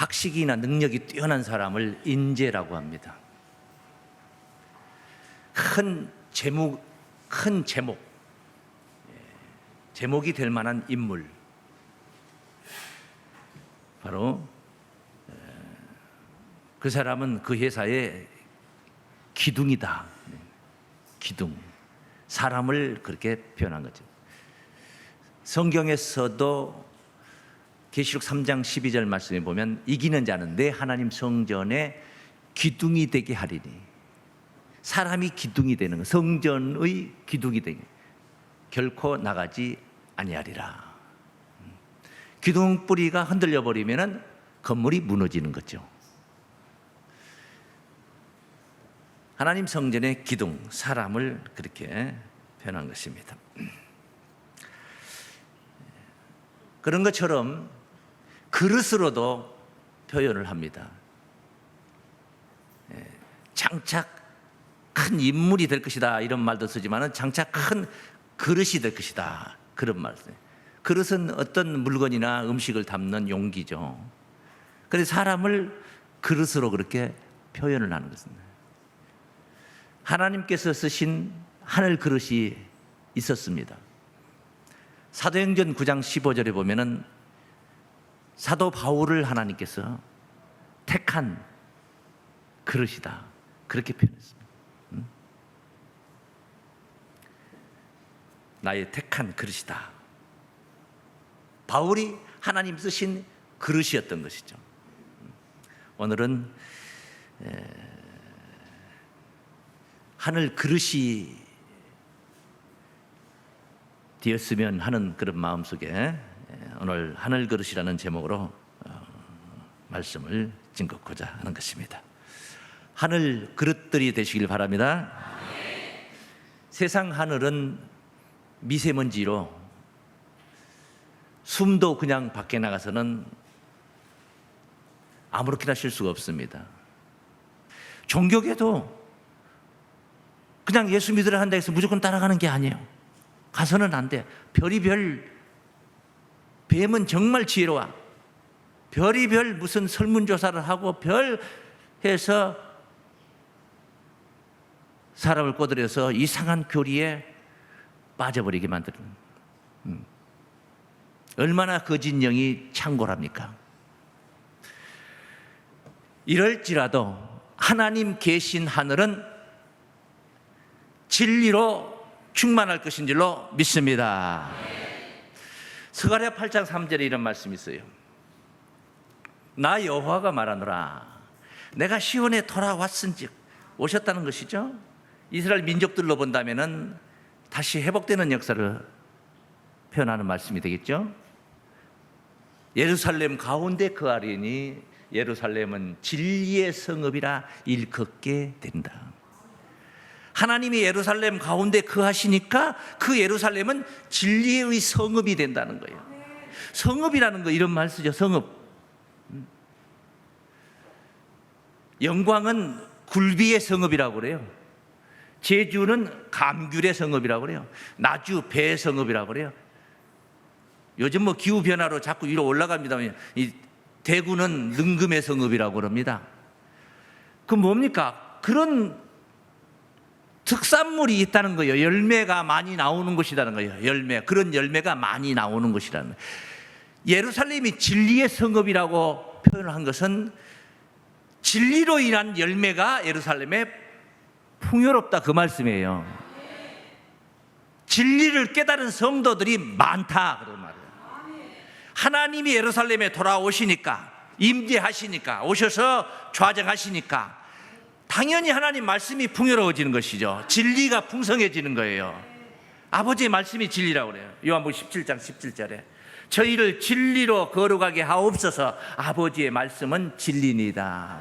학식이나 능력이 뛰어난 사람을 인재라고 합니다. 큰 제목이 될 만한 인물, 바로 그 사람은 그 회사의 기둥이다. 기둥, 사람을 그렇게 표현한 거죠. 성경에서도 계시록 3장 12절 말씀에 보면 이기는 자는 내 하나님 성전의 기둥이 되게 하리니, 사람이 기둥이 되는 거, 성전의 기둥이 되게, 결코 나가지 아니하리라. 기둥 뿌리가 흔들려 버리면은 건물이 무너지는 거죠. 하나님 성전의 기둥, 사람을 그렇게 표현한 것입니다. 그런 것처럼 그릇으로도 표현을 합니다. 장차 큰 인물이 될 것이다 이런 말도 쓰지만 장차 큰 그릇이 될 것이다 그런 말씀. 그릇은 어떤 물건이나 음식을 담는 용기죠. 그래서 사람을 그릇으로 그렇게 표현을 하는 것입니다. 하나님께서 쓰신 하늘 그릇이 있었습니다. 사도행전 9장 15절에 보면은 사도 바울을 하나님께서 택한 그릇이다 그렇게 표현했습니다. 나의 택한 그릇이다. 바울이 하나님 쓰신 그릇이었던 것이죠. 오늘은 하늘 그릇이 되었으면 하는 그런 마음속에 오늘 하늘 그릇이라는 제목으로 말씀을 증거하고자 하는 것입니다. 하늘 그릇들이 되시길 바랍니다. 세상 하늘은 미세먼지로 숨도 그냥 밖에 나가서는 아무렇게나 쉴 수가 없습니다. 종교계도 그냥 예수 믿으라 한다 해서 무조건 따라가는 게 아니에요. 가서는 안 돼. 뱀은 정말 지혜로워. 별이별 무슨 설문조사를 하고 별 해서 사람을 꼬드려서 이상한 교리에 빠져버리게 만드는, 얼마나 거짓 영이 창궐합니까? 이럴지라도 하나님 계신 하늘은 진리로 충만할 것인 줄로 믿습니다. 스가랴 8장 3절에 이런 말씀이 있어요. 나 여호와가 말하노라. 내가 시온에 돌아왔은즉, 오셨다는 것이죠. 이스라엘 민족들로 본다면은 다시 회복되는 역사를 표현하는 말씀이 되겠죠. 예루살렘 가운데 거하리니 예루살렘은 진리의 성읍이라 일컫게 된다. 하나님이 예루살렘 가운데 거하시니까 그 예루살렘은 진리의 성읍이 된다는 거예요. 성읍이라는 거 이런 말 쓰죠. 성읍. 영광은 굴비의 성읍이라고 그래요. 제주는 감귤의 성읍이라고 그래요. 나주 배의 성읍이라고 그래요. 요즘 뭐 기후 변화로 자꾸 위로 올라갑니다만 이 대구는 능금의 성읍이라고 그럽니다. 그 뭡니까? 그런 특산물이 있다는 거예요. 열매가 많이 나오는 곳이라는 거예요. 그런 열매가 많이 나오는 곳이라는 거예요. 예루살렘이 진리의 성읍이라고 표현을 한 것은 진리로 인한 열매가 예루살렘에 풍요롭다 그 말씀이에요. 진리를 깨달은 성도들이 많다 그런 말이에요. 하나님이 예루살렘에 돌아오시니까, 임재하시니까, 오셔서 좌정하시니까 당연히 하나님 말씀이 풍요로워지는 것이죠. 진리가 풍성해지는 거예요. 아버지의 말씀이 진리라고 그래요. 요한복음 17장 17절에 저희를 진리로 거룩하게 하옵소서. 아버지의 말씀은 진리니다.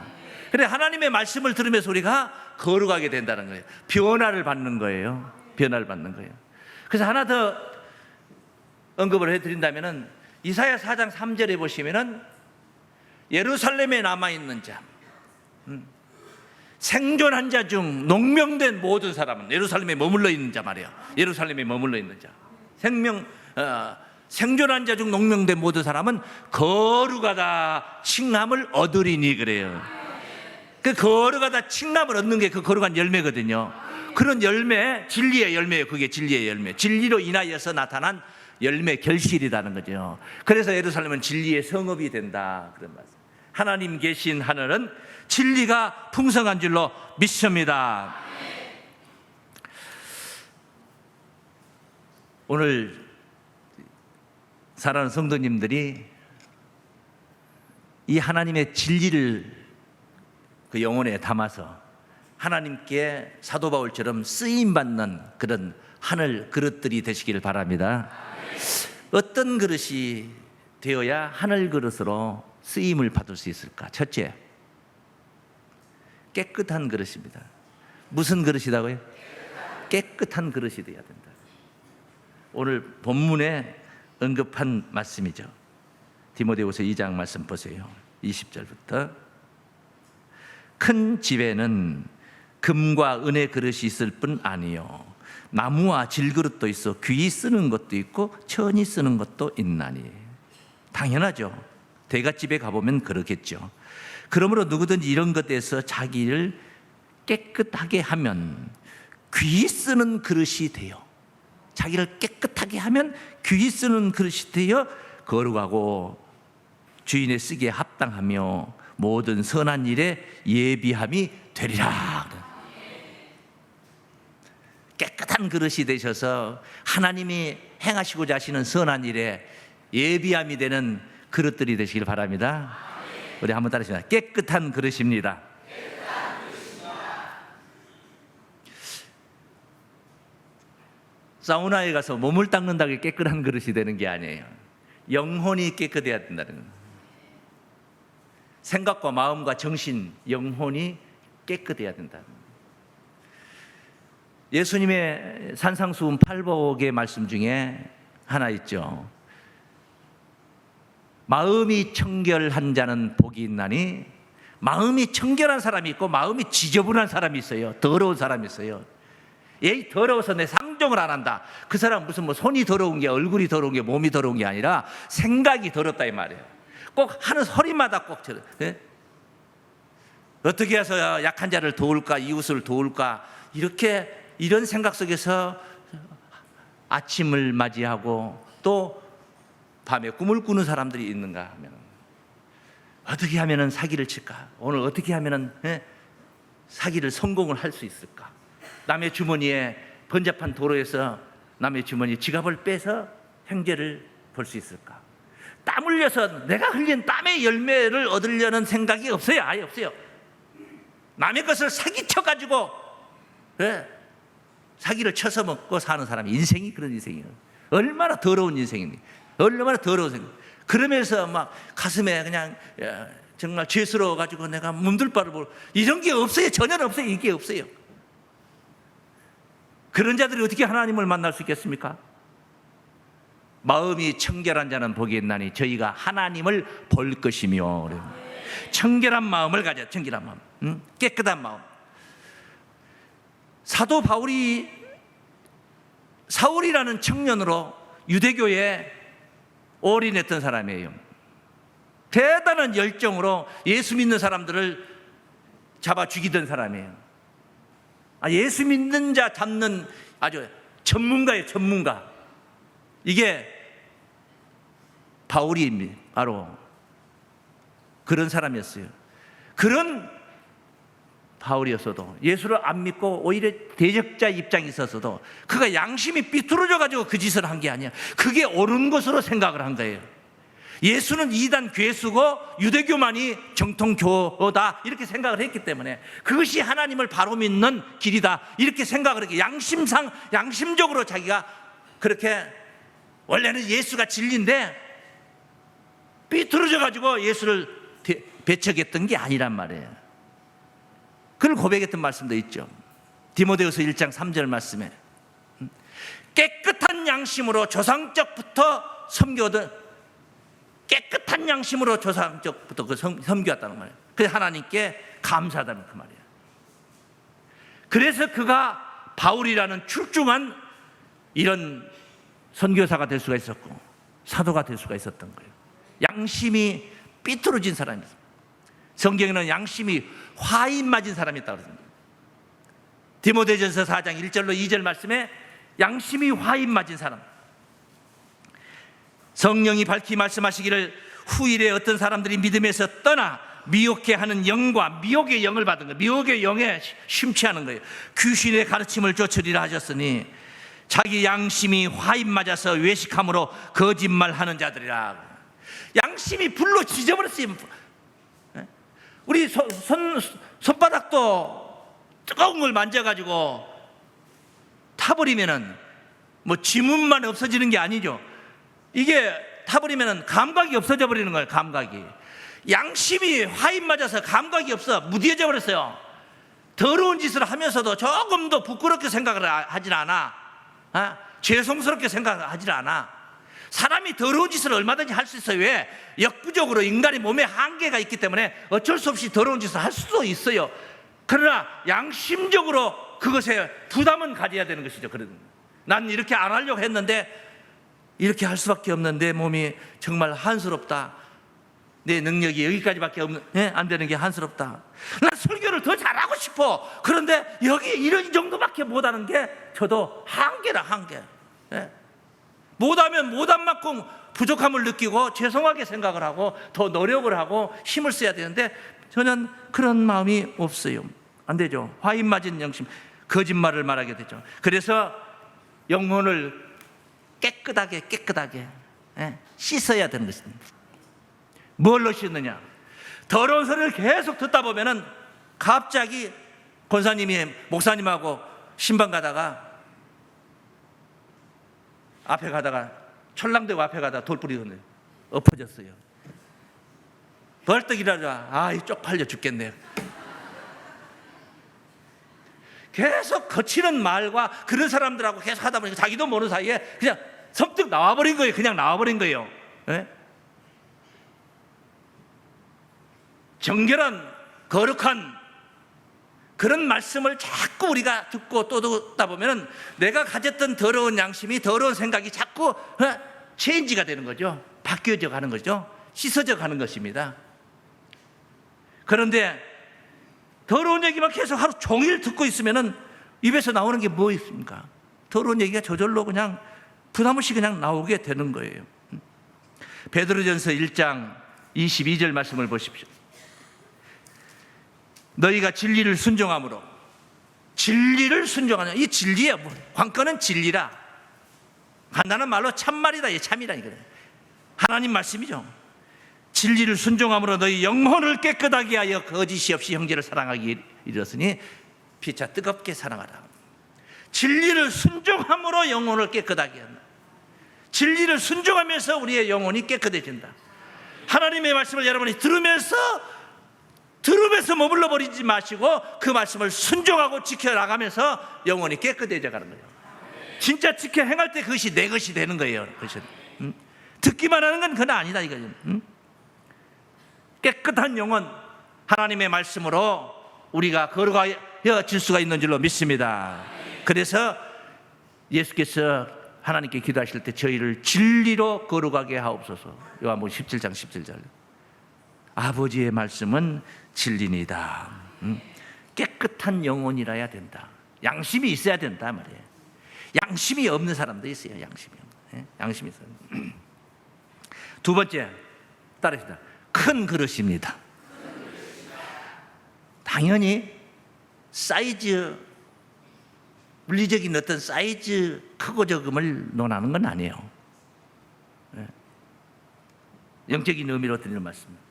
그래, 하나님의 말씀을 들으면서 우리가 거룩하게 된다는 거예요. 변화를 받는 거예요. 변화를 받는 거예요. 그래서 하나 더 언급을 해드린다면은 이사야 4장 3절에 보시면은 예루살렘에 남아있는 자, 생존한 자 중 농명된 모든 사람은 예루살렘에 머물러 있는 자 말이에요. 예루살렘에 머물러 있는 자, 생존한 자 중 농명된 모든 사람은 거룩하다 칭함을 얻으리니 그래요. 그 거룩하다 칭함을 얻는 게 그 거룩한 열매거든요. 그런 열매, 진리의 열매예요. 그게 진리의 열매. 진리로 인하여서 나타난 열매 결실이라는 거죠. 그래서 예루살렘은 진리의 성읍이 된다 그런 말씀. 하나님 계신 하늘은 진리가 풍성한 줄로 믿습니다. 오늘 사랑하는 성도님들이 이 하나님의 진리를 그 영혼에 담아서 하나님께 사도 바울처럼 쓰임받는 그런 하늘 그릇들이 되시기를 바랍니다. 어떤 그릇이 되어야 하늘 그릇으로 쓰임을 받을 수 있을까? 첫째, 깨끗한 그릇입니다. 무슨 그릇이라고요? 깨끗한 그릇이 되어야 된다. 오늘 본문에 언급한 말씀이죠. 디모데후서 2장 말씀 보세요. 20절부터 큰 집에는 금과 은의 그릇이 있을 뿐 아니요 나무와 질그릇도 있어 귀히 쓰는 것도 있고 천히 쓰는 것도 있나니. 당연하죠. 대갓집에 가보면 그렇겠죠. 그러므로 누구든지 이런 것에서 자기를 깨끗하게 하면 귀히 쓰는 그릇이 돼요. 자기를 깨끗하게 하면 귀히 쓰는 그릇이 되어 거룩하고 주인의 쓰기에 합당하며 모든 선한 일에 예비함이 되리라. 깨끗한 그릇이 되셔서 하나님이 행하시고자 하시는 선한 일에 예비함이 되는 그릇들이 되시길 바랍니다. 우리 한번 따라하시죠. 깨끗한 그릇입니다. 사우나에 가서 몸을 닦는다고 깨끗한 그릇이 되는 게 아니에요. 영혼이 깨끗해야 된다는 거예요. 생각과 마음과 정신, 영혼이 깨끗해야 된다는 거예요. 예수님의 산상수훈 8복의 말씀 중에 하나 있죠. 마음이 청결한 자는 복이 있나니. 마음이 청결한 사람이 있고 마음이 지저분한 사람이 있어요. 더러운 사람이 있어요. 얘 더러워서 내 상종을 안 한다. 그 사람 무슨 뭐 손이 더러운 게, 얼굴이 더러운 게, 몸이 더러운 게 아니라 생각이 더럽다 이 말이에요. 꼭 하는 소리마다 꼭 저래. 네? 어떻게 해서 약한 자를 도울까, 이웃을 도울까, 이런 생각 속에서 아침을 맞이하고 또 밤에 꿈을 꾸는 사람들이 있는가 하면, 어떻게 하면 사기를 칠까, 오늘 어떻게 하면 사기를 성공을 할 수 있을까, 남의 주머니에 번잡한 도로에서 남의 주머니 지갑을 빼서 횡재를 볼 수 있을까. 땀 흘려서 내가 흘린 땀의 열매를 얻으려는 생각이 없어요. 아예 없어요. 남의 것을 사기쳐가지고 사기를 쳐서 먹고 사는 사람이, 인생이 그런 인생이에요. 얼마나 더러운 인생입니까? 얼마나 더러운 생각. 그러면서 막 가슴에 그냥 정말 죄스러워가지고 내가 몸둘 바를 모르고, 이런 게 없어요. 전혀 없어요. 이게 없어요. 그런 자들이 어떻게 하나님을 만날 수 있겠습니까? 마음이 청결한 자는 복이 있나니 저희가 하나님을 볼 것이며. 청결한 마음을 가져. 청결한 마음, 깨끗한 마음. 사도 바울이 사울이라는 청년으로 유대교에 올인했던 사람이에요. 대단한 열정으로 예수 믿는 사람들을 잡아 죽이던 사람이에요. 예수 믿는 자 잡는 아주 전문가예요. 전문가. 이게 바울이 바로 그런 사람이었어요. 그런 바울이었어도, 예수를 안 믿고 오히려 대적자 입장에 있었어도 그가 양심이 삐뚤어져 가지고 그 짓을 한 게 아니야. 그게 옳은 것으로 생각을 한 거예요. 예수는 이단 괴수고 유대교만이 정통교다 이렇게 생각을 했기 때문에, 그것이 하나님을 바로 믿는 길이다 이렇게 생각을 했기, 양심적으로 자기가 그렇게, 원래는 예수가 진리인데 삐뚤어져 가지고 예수를 배척했던 게 아니란 말이에요. 그걸 고백했던 말씀도 있죠. 디모데후서 1장 3절 말씀에 깨끗한 양심으로 조상적부터 섬겨오던, 깨끗한 양심으로 조상적부터 섬겨왔다는 말이에요. 그래서 하나님께 감사하다는 그 말이에요. 그래서 그가 바울이라는 출중한 이런 선교사가 될 수가 있었고, 사도가 될 수가 있었던 거예요. 양심이 삐뚤어진 사람이었어요. 성경에는 양심이 화인 맞은 사람이 있다고 그랬습니다. 디모데전서 4장 1절로 2절 말씀에 양심이 화인 맞은 사람, 성령이 밝히 말씀하시기를 후일에 어떤 사람들이 믿음에서 떠나 미혹해 하는 영과 미혹의 영을 받은 거예요. 미혹의 영에 심취하는 거예요. 귀신의 가르침을 쫓으리라 하셨으니 자기 양심이 화인 맞아서 외식함으로 거짓말하는 자들이라. 양심이 불로 지져버렸어요. 우리 손바닥도 뜨거운 걸 만져가지고 타버리면은 뭐 지문만 없어지는 게 아니죠. 이게 타버리면은 감각이 없어져 버리는 거예요. 감각이. 양심이 화인 맞아서 감각이 없어 무뎌져 버렸어요. 더러운 짓을 하면서도 조금도 부끄럽게 생각을 하질 않아. 죄송스럽게 생각하질 않아. 사람이 더러운 짓을 얼마든지 할 수 있어요. 왜? 역부족으로 인간의 몸에 한계가 있기 때문에 어쩔 수 없이 더러운 짓을 할 수도 있어요. 그러나 양심적으로 그것에 부담은 가져야 되는 것이죠. 난 이렇게 안 하려고 했는데 이렇게 할 수밖에 없는 내 몸이 정말 한스럽다. 내 능력이 여기까지밖에 안 되는 게 한스럽다. 난 설교를 더 잘하고 싶어. 그런데 여기 이런 정도밖에 못하는 게 저도 한계라, 한계. 못하면 못한 만큼 부족함을 느끼고 죄송하게 생각을 하고 더 노력을 하고 힘을 써야 되는데 저는 그런 마음이 없어요. 안 되죠. 화인 맞은 양심, 거짓말을 말하게 되죠. 그래서 영혼을 깨끗하게 씻어야 되는 것입니다. 뭘로 씻느냐? 더러운 소리를 계속 듣다 보면은 갑자기 권사님이 목사님하고 신방 가다가 앞에 가다가 철랑대고 앞에 가다가 돌뿌리 엎어졌어요. 벌떡 일어나자 쪽팔려 죽겠네. 계속 거치는 말과 그런 사람들하고 계속 하다 보니까 자기도 모르는 사이에 그냥 섬뜩 나와버린 거예요. 그냥 나와버린 거예요. 정결한 거룩한 그런 말씀을 자꾸 우리가 듣고 또 듣다 보면 내가 가졌던 더러운 양심이, 더러운 생각이 자꾸 체인지가 되는 거죠. 바뀌어져 가는 거죠. 씻어져 가는 것입니다. 그런데 더러운 얘기만 계속 하루 종일 듣고 있으면 입에서 나오는 게 뭐 있습니까? 더러운 얘기가 저절로 그냥 부담 없이 그냥 나오게 되는 거예요. 베드로전서 1장 22절 말씀을 보십시오. 너희가 진리를 순종함으로, 진리를 순종하냐, 이 진리야. 관건은 진리라. 간단한 말로 참말이다. 이 참이라니까. 하나님 말씀이죠. 진리를 순종함으로 너희 영혼을 깨끗하게 하여 거짓이 없이 형제를 사랑하기 이르렀으니 피차 뜨겁게 사랑하라. 진리를 순종함으로 영혼을 깨끗하게 한다. 진리를 순종하면서 우리의 영혼이 깨끗해진다. 하나님의 말씀을 여러분이 들으면서 머물러 버리지 마시고 그 말씀을 순종하고 지켜나가면서 영혼이 깨끗해져 가는 거예요. 진짜 지켜 행할 때 그것이 내 것이 되는 거예요. 그것이. 듣기만 하는 건 그건 아니다 이거죠. 깨끗한 영혼, 하나님의 말씀으로 우리가 거룩해질 수가 있는 줄로 믿습니다. 그래서 예수께서 하나님께 기도하실 때 저희를 진리로 거룩하게 하옵소서. 요한복음 17장 17절. 아버지의 말씀은 진리니다. 깨끗한 영혼이라야 된다. 양심이 있어야 된다 말이에요. 양심이 없는 사람도 있어요. 양심이 있어요. 두 번째, 따르시다. 큰 그릇입니다. 당연히 사이즈, 물리적인 어떤 사이즈 크고 적음을 논하는 건 아니에요. 영적인 의미로 드리는 말씀입니다.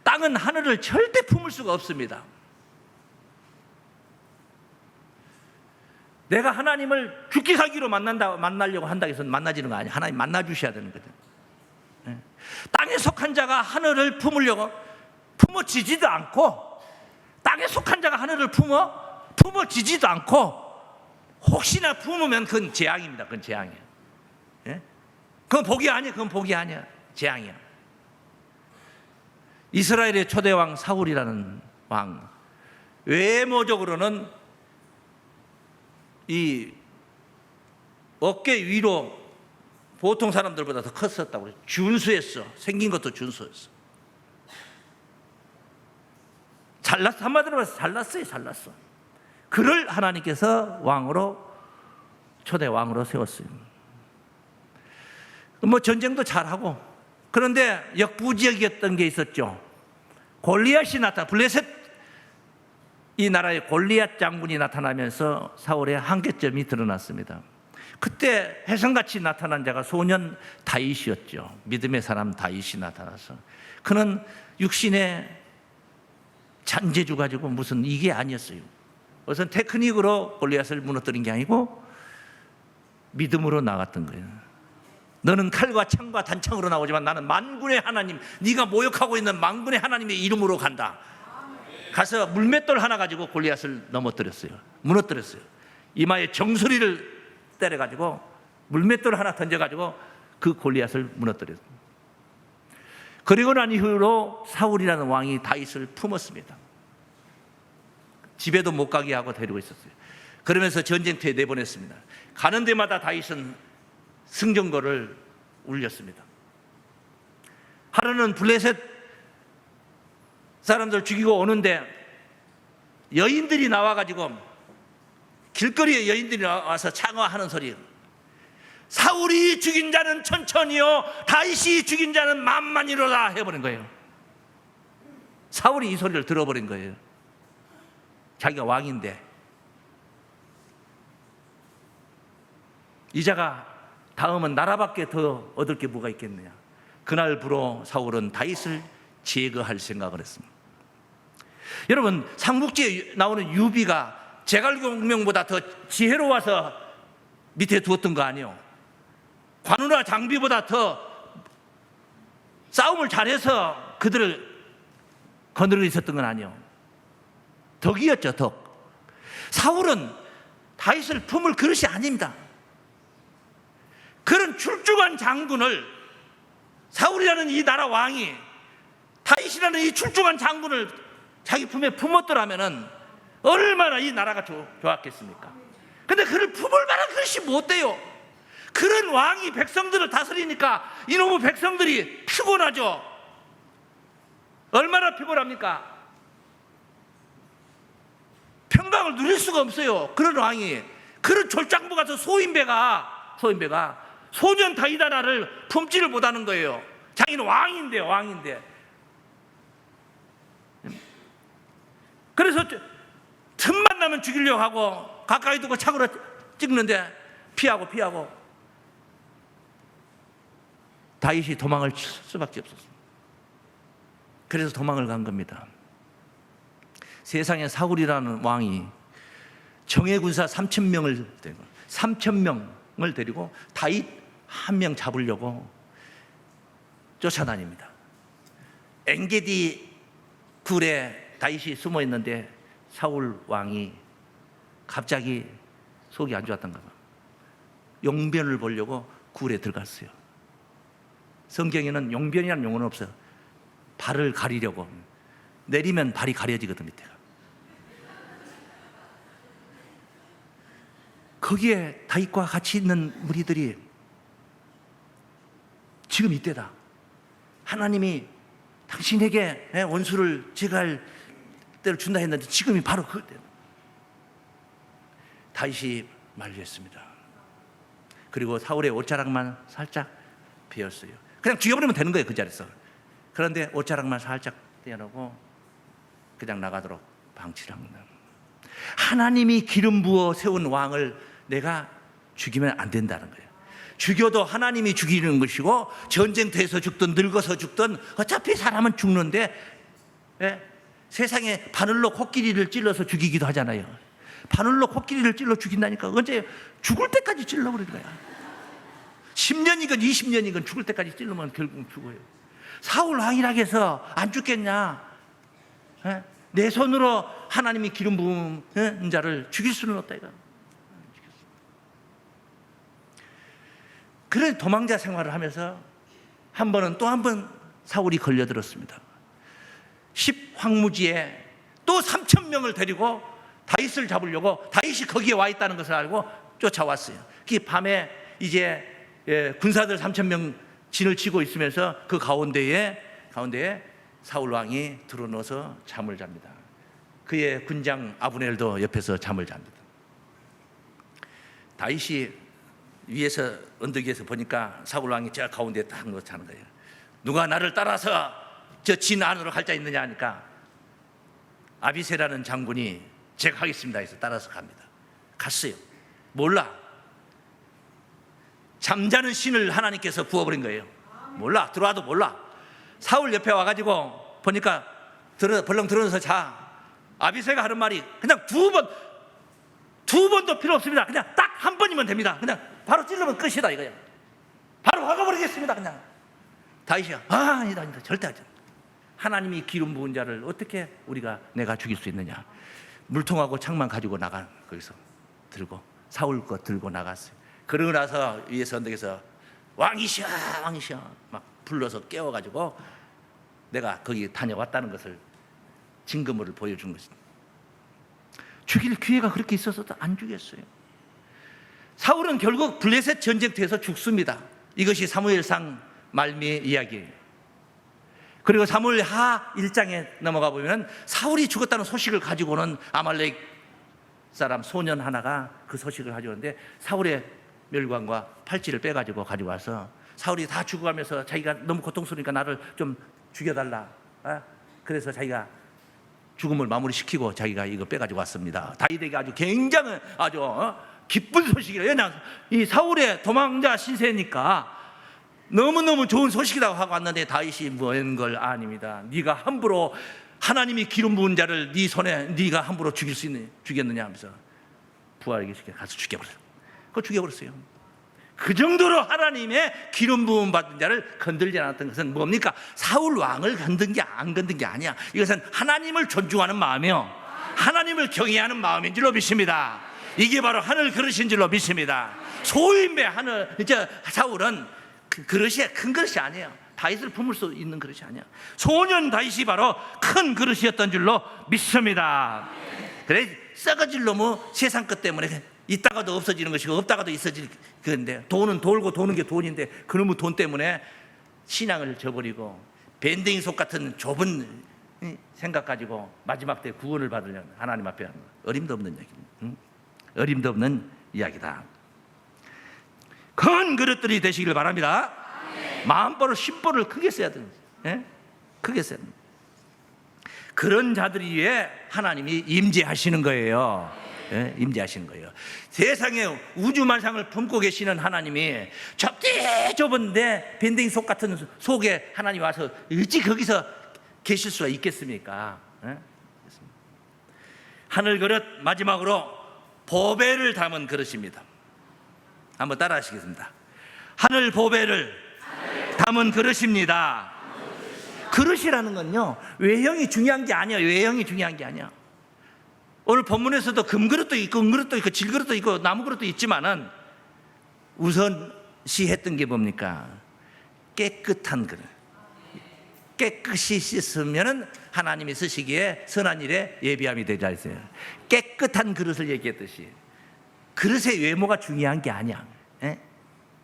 땅은 하늘을 절대 품을 수가 없습니다. 내가 하나님을 죽기 살기로 만나려고 한다고 해서 만나지는 거 아니에요. 하나님 만나주셔야 되는 거죠. 땅에 속한 자가 하늘을 품어지지도 않고, 땅에 속한 자가 하늘을 품어지지도 않고, 혹시나 품으면 그건 재앙입니다. 그건 재앙이에요. 그건 복이 아니에요. 그건 복이 아니야. 재앙이야. 이스라엘의 초대왕 사울이라는 왕, 외모적으로는 이 어깨 위로 보통 사람들보다 더 컸었다고 그래요. 준수했어. 생긴 것도 준수했어. 잘났어. 한마디로 말해서 잘났어요. 잘났어. 그를 하나님께서 왕으로, 초대 왕으로 세웠어요. 뭐 전쟁도 잘하고. 그런데 역부족이었던 게 있었죠. 골리앗이 블레셋, 이 나라의 골리앗 장군이 나타나면서 사울의 한계점이 드러났습니다. 그때 혜성같이 나타난 자가 소년 다윗이었죠. 믿음의 사람 다윗이 나타나서, 그는 육신의 잔재주 가지고 무슨 이게 아니었어요. 우선 테크닉으로 골리앗을 무너뜨린 게 아니고 믿음으로 나갔던 거예요. 너는 칼과 창과 단창으로 나오지만 나는 만군의 하나님, 네가 모욕하고 있는 만군의 하나님의 이름으로 간다. 가서 물맷돌 하나 가지고 골리앗을 넘어뜨렸어요. 무너뜨렸어요. 이마에 정수리를 때려가지고 물맷돌 하나 던져가지고 그 골리앗을 무너뜨렸어요. 그리고 난 이후로 사울이라는 왕이 다윗을 품었습니다. 집에도 못 가게 하고 데리고 있었어요. 그러면서 전쟁터에 내보냈습니다. 가는 데마다 다윗은 승전거를 울렸습니다. 하루는 블레셋 사람들 죽이고 오는데 여인들이 나와가지고, 길거리에 여인들이 와서 창화하는 소리, 사울이 죽인 자는 천천히요 다윗이 죽인 자는 만만이로다 해버린 거예요. 사울이 이 소리를 들어버린 거예요. 자기가 왕인데. 이자가 다음은 나라밖에 더 얻을 게 뭐가 있겠느냐. 그날부로 사울은 다윗을 제거할 생각을 했습니다. 여러분, 삼국지에 나오는 유비가 제갈공명보다 더 지혜로워서 밑에 두었던 거 아니에요? 관우나 장비보다 더 싸움을 잘해서 그들을 거느리고 있었던 건 아니에요. 덕이었죠, 덕. 사울은 다윗을 품을 그릇이 아닙니다. 그런 출중한 장군을, 사울이라는 이 나라 왕이 다윗이라는 이 출중한 장군을 자기 품에 품었더라면 얼마나 이 나라가 좋았겠습니까? 근데 그를 품을 만한 그릇이 못 돼요. 그런 왕이 백성들을 다스리니까 이놈의 백성들이 피곤하죠. 얼마나 피곤합니까? 평강을 누릴 수가 없어요. 그런 왕이. 그런 졸장부 가서 소인배가 소년 다윗 하나를 품지를 못하는 거예요. 자기는 왕인데요, 왕인데. 그래서 틈만 나면 죽이려고 하고 가까이 두고 차고로 찍는데 피하고 다윗이 도망을 칠 수밖에 없었습니다. 그래서 도망을 간 겁니다. 세상에 사울이라는 왕이 정예군사 3,000명을 데리고 다윗 한 명 잡으려고 쫓아다닙니다. 엔게디 굴에 다윗이 숨어 있는데 사울 왕이 갑자기 속이 안 좋았던가 봐. 용변을 보려고 굴에 들어갔어요. 성경에는 용변이라는 용어는 없어요. 발을 가리려고. 내리면 발이 가려지거든, 밑에가. 거기에 다윗과 같이 있는 무리들이 지금 이때다. 하나님이 당신에게 원수를 제거할 때를 준다 했는데 지금이 바로 그때. 다윗이 만류했습니다. 그리고 사울의 옷자락만 살짝 베었어요. 그냥 죽여버리면 되는 거예요, 그 자리에서. 그런데 옷자락만 살짝 떼어놓고 그냥 나가도록 방치를 합니다. 하나님이 기름 부어 세운 왕을 내가 죽이면 안 된다는 거예요. 죽여도 하나님이 죽이는 것이고, 전쟁터에서 죽든 늙어서 죽든 어차피 사람은 죽는데, 세상에 바늘로 코끼리를 찔러서 죽이기도 하잖아요. 바늘로 코끼리를 찔러 죽인다니까. 언제 죽을 때까지 찔러버리는 거야. 10년이건 20년이건 죽을 때까지 찔러면 결국 죽어요. 사울 왕이라고 해서 안 죽겠냐? 내 손으로 하나님이 기름 부은 자를 죽일 수는 없다 이거. 그런 도망자 생활을 하면서 한 번은 또 한 번 사울이 걸려들었습니다. 10황무지에 또 3,000명을 데리고 다윗을 잡으려고, 다윗이 거기에 와 있다는 것을 알고 쫓아왔어요. 그 밤에 이제 군사들 3,000명 진을 치고 있으면서 그 가운데에 사울 왕이 들어누워서 잠을 잡니다. 그의 군장 아브넬도 옆에서 잠을 잡니다. 다윗이 위에서 언덕 위에서 보니까 사울 왕이 저 가운데에 딱 누워 자는 거예요. 누가 나를 따라서 저 진 안으로 갈 자 있느냐 하니까 아비새라는 장군이 제가 하겠습니다 해서 따라서 갑니다. 갔어요. 몰라. 잠자는 신을 하나님께서 부어버린 거예요. 몰라. 들어와도 몰라. 사울 옆에 와가지고 보니까 벌렁 들어서 자. 아비새가 하는 말이 그냥 두 번도 필요 없습니다. 그냥 딱 한 번이면 됩니다. 그냥 바로 찔러면 끝이다 이거야. 바로 박아버리겠습니다. 그냥. 다윗이 아니다 절대 하지. 하나님이 기름 부은 자를 어떻게 내가 죽일 수 있느냐. 물통하고 창만 가지고 나가. 거기서 들고 사울 거 들고 나갔어요. 그러고 나서 위에서 언덕에서 왕이시여 막 불러서 깨워가지고 내가 거기 다녀왔다는 것을 증거물을 보여준 것입니다. 죽일 기회가 그렇게 있어서도 안 죽였어요. 사울은 결국 블레셋 전쟁터에서 죽습니다. 이것이 사무엘상 말미의 이야기예요. 그리고 사무엘하 1장에 넘어가 보면 사울이 죽었다는 소식을 가지고는 아말렉 사람 소년 하나가 그 소식을 가져오는데 사울의 멸관과 팔찌를 빼가지고 가져와서 사울이 다 죽어가면서 자기가 너무 고통스러우니까 나를 좀 죽여달라. 그래서 자기가 죽음을 마무리시키고 자기가 이거 빼가지고 왔습니다. 다윗에게 아주 굉장한 기쁜 소식이에요. 왜냐 이 사울의 도망자 신세니까 너무너무 좋은 소식이라고 하고 왔는데 다윗이 뭔 걸 아닙니다. 네가 함부로 하나님이 기름 부은 자를 네 손에 네가 함부로 죽였느냐 하면서 부하에게 가서 죽여버렸어요. 그거 죽여버렸어요. 그 정도로 하나님의 기름 부음 받은 자를 건들지 않았던 것은 뭡니까? 사울 왕을 건든 게 안 건든 게 아니야. 이것은 하나님을 존중하는 마음이요, 하나님을 경외하는 마음인 줄로 믿습니다. 이게 바로 하늘 그릇인 줄로 믿습니다. 소임의 하늘, 사울은 그 그릇이 큰 그릇이 아니에요. 다윗을 품을 수 있는 그릇이 아니야. 소년 다윗이 바로 큰 그릇이었던 줄로 믿습니다. 그래 썩어질 놈은 세상 것 때문에 있다가도 없어지는 것이고 없다가도 있어질 건데, 돈은 돌고 도는 게 돈인데 그놈의 돈 때문에 신앙을 저버리고 밴댕이 속 같은 좁은 생각 가지고 마지막 때 구원을 받으려면 하나님 앞에 하는 어림도 없는 얘기입니다. 어림도 없는 이야기다. 큰 그릇들이 되시길 바랍니다. 마음보를 심보를 크게 써야 됩니다. 크게 써야 됩니다. 그런 자들 위해 하나님이 임재하시는 거예요. 임재하시는 거예요. 세상에 우주만상을 품고 계시는 하나님이 좁은데 밴댕이 속 같은 속에 하나님 와서 어찌 거기서 계실 수가 있겠습니까? 하늘 그릇, 마지막으로 보배를 담은 그릇입니다. 한번 따라 하시겠습니다. 하늘 보배를 담은 그릇입니다. 그릇이라는 건요, 외형이 중요한 게 아니에요. 외형이 중요한 게 아니야. 오늘 본문에서도 금그릇도 있고 은그릇도 있고 질그릇도 있고 나무그릇도 있지만은 우선시 했던 게 뭡니까? 깨끗한 그릇. 깨끗이 씻으면 하나님이 쓰시기에 선한 일에 예비함이 되자 했어요. 깨끗한 그릇을 얘기했듯이 그릇의 외모가 중요한 게 아니야.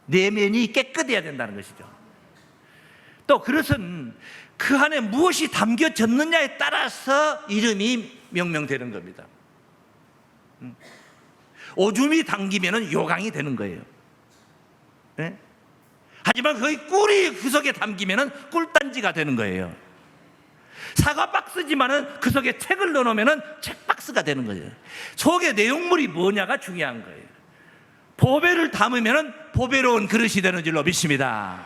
내면이 깨끗해야 된다는 것이죠. 또 그릇은 그 안에 무엇이 담겨졌느냐에 따라서 이름이 명명되는 겁니다. 오줌이 담기면 요강이 되는 거예요. 하지만 거기 꿀이 그 속에 담기면 꿀단지가 되는 거예요. 사과 박스지만은 그 속에 책을 넣어놓으면 책 박스가 되는 거예요. 속에 내용물이 뭐냐가 중요한 거예요. 보배를 담으면 보배로운 그릇이 되는 줄로 믿습니다.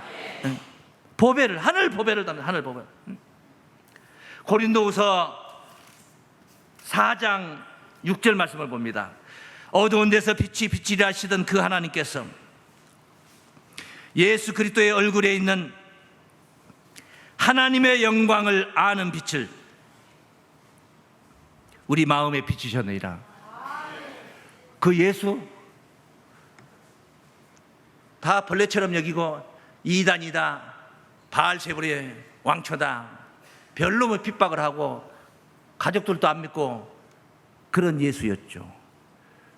보배를, 하늘 보배를 담는, 하늘 보배. 고린도후서 4장 6절 말씀을 봅니다. 어두운 데서 빛이 비치려 하시던 그 하나님께서 예수 그리스도의 얼굴에 있는 하나님의 영광을 아는 빛을 우리 마음에 비추셨느니라. 그 예수 다 벌레처럼 여기고 이단이다, 바알세불의 왕초다, 별로 핍박을 하고 가족들도 안 믿고 그런 예수였죠.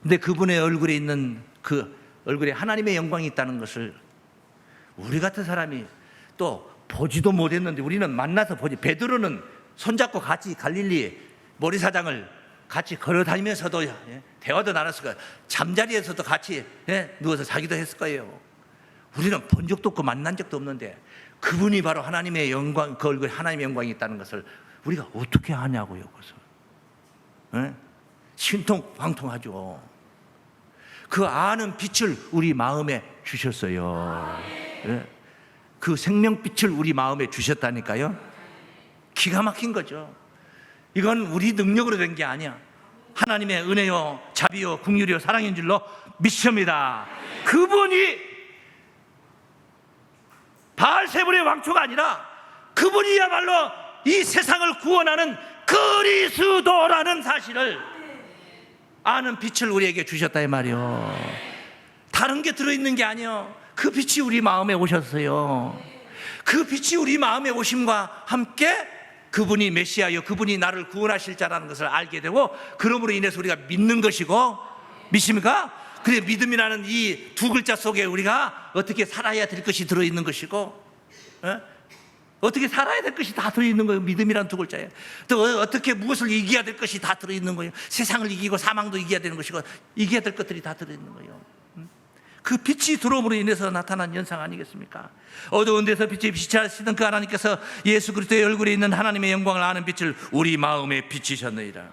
근데 그분의 얼굴에 있는 그 얼굴에 하나님의 영광이 있다는 것을 우리 같은 사람이 또 보지도 못했는데 우리는 만나서 보지. 베드로는 손잡고 같이 갈릴리 모리사장을 같이 걸어다니면서도 대화도 나눴을 거예요. 잠자리에서도 같이 누워서 자기도 했을 거예요. 우리는 본 적도 없고 만난 적도 없는데 그분이 바로 하나님의 영광, 그 얼굴에 하나님의 영광이 있다는 것을 우리가 어떻게 하냐고요. 그것을 신통방통하죠. 그 아는 빛을 우리 마음에 주셨어요. 그 생명빛을 우리 마음에 주셨다니까요. 기가 막힌 거죠. 이건 우리 능력으로 된 게 아니야. 하나님의 은혜요, 자비요, 긍휼이요, 사랑인 줄로 믿습니다. 그분이 바알세불의 왕초가 아니라 그분이야말로 이 세상을 구원하는 그리스도라는 사실을 아는 빛을 우리에게 주셨다 이 말이요. 다른 게 들어있는 게 아니요. 그 빛이 우리 마음에 오셨어요. 그 빛이 우리 마음에 오심과 함께 그분이 메시아여, 그분이 나를 구원하실 자라는 것을 알게 되고, 그러므로 인해서 우리가 믿는 것이고, 믿습니까? 그래, 믿음이라는 이 두 글자 속에 우리가 어떻게 살아야 될 것이 들어있는 것이고, 어떻게 살아야 될 것이 다 들어있는 거예요. 믿음이라는 두 글자에. 또 어떻게 무엇을 이겨야 될 것이 다 들어있는 거예요. 세상을 이기고 사망도 이겨야 되는 것이고, 이겨야 될 것들이 다 들어있는 거예요. 그 빛이 들어옴으로 인해서 나타난 현상 아니겠습니까? 어두운 데서 빛이 비치하시던 그 하나님께서 예수 그리스도의 얼굴에 있는 하나님의 영광을 아는 빛을 우리 마음에 비치셨느니라.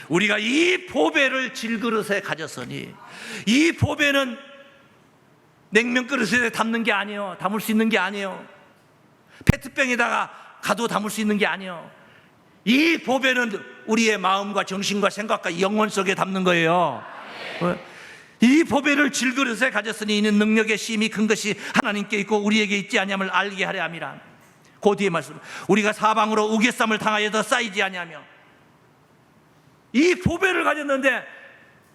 우리가 이 보배를 질그릇에 가졌으니, 이 보배는 냉면 그릇에 담는 게 아니에요. 담을 수 있는 게 아니에요. 페트병에다가 가도 담을 수 있는 게 아니에요. 이 보배는 우리의 마음과 정신과 생각과 영혼 속에 담는 거예요. 이 보배를 질그릇에 가졌으니 이는 능력의 심이 큰 것이 하나님께 있고 우리에게 있지 아니함을 알게 하려 함이라. 그 뒤에 말씀, 우리가 사방으로 우겨쌈을 당하여도 쌓이지 아니하며. 이 보배를 가졌는데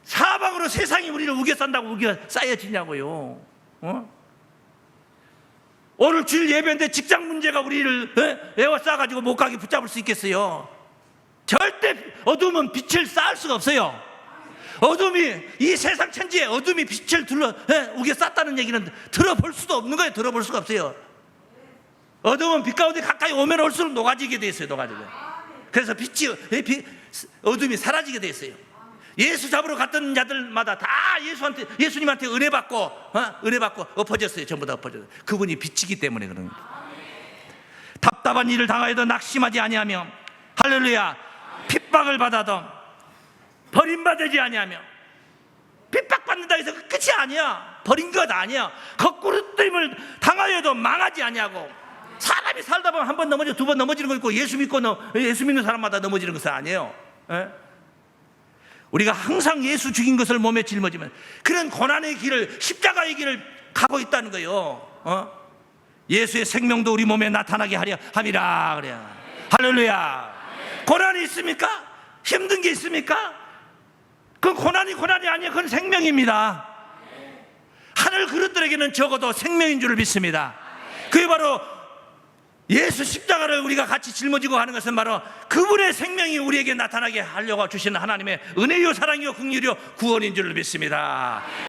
사방으로 세상이 우리를 우겨싼다고 우겨 쌓여지냐고요. 오늘 주일 예배인데 직장 문제가 우리를 에워싸가지고 못 가게 붙잡을 수 있겠어요? 절대 어둠은 빛을 쌓을 수가 없어요. 어둠이, 이 세상 천지에 어둠이 빛을 우겨 쌌다는 얘기는 들어볼 수도 없는 거예요. 들어볼 수가 없어요. 어둠은 빛 가운데 가까이 오면 올수록 녹아지게 돼 있어요. 녹아지게. 그래서 어둠이 사라지게 돼 있어요. 예수 잡으러 갔던 자들마다 다 예수님한테 은혜 받고 엎어졌어요. 전부 다 엎어졌어요. 그분이 빛이기 때문에 그런 거예요. 답답한 일을 당하여도 낙심하지 아니하며, 할렐루야, 핍박을 받아도 버림받지 아니하며. 핍박받는다 해서 끝이 아니야. 버린 것 아니야. 거꾸로 뜸을 당하여도 망하지 아니하고. 사람이 살다 보면 한 번 넘어져, 두 번 넘어지는 거 있고, 예수 믿는 사람마다 넘어지는 것은 아니에요. 우리가 항상 예수 죽인 것을 몸에 짊어지면 그런 고난의 길을, 십자가의 길을 가고 있다는 거예요. 예수의 생명도 우리 몸에 나타나게 하려 함이라 그래요. 할렐루야. 고난이 있습니까? 힘든 게 있습니까? 그 고난이 아니에요. 그건 생명입니다. 하늘 그릇들에게는 적어도 생명인 줄 믿습니다. 그게 바로 예수 십자가를 우리가 같이 짊어지고 하는 것은 바로 그분의 생명이 우리에게 나타나게 하려고 주시는 하나님의 은혜요, 사랑이요, 긍휼이요, 구원인 줄 믿습니다.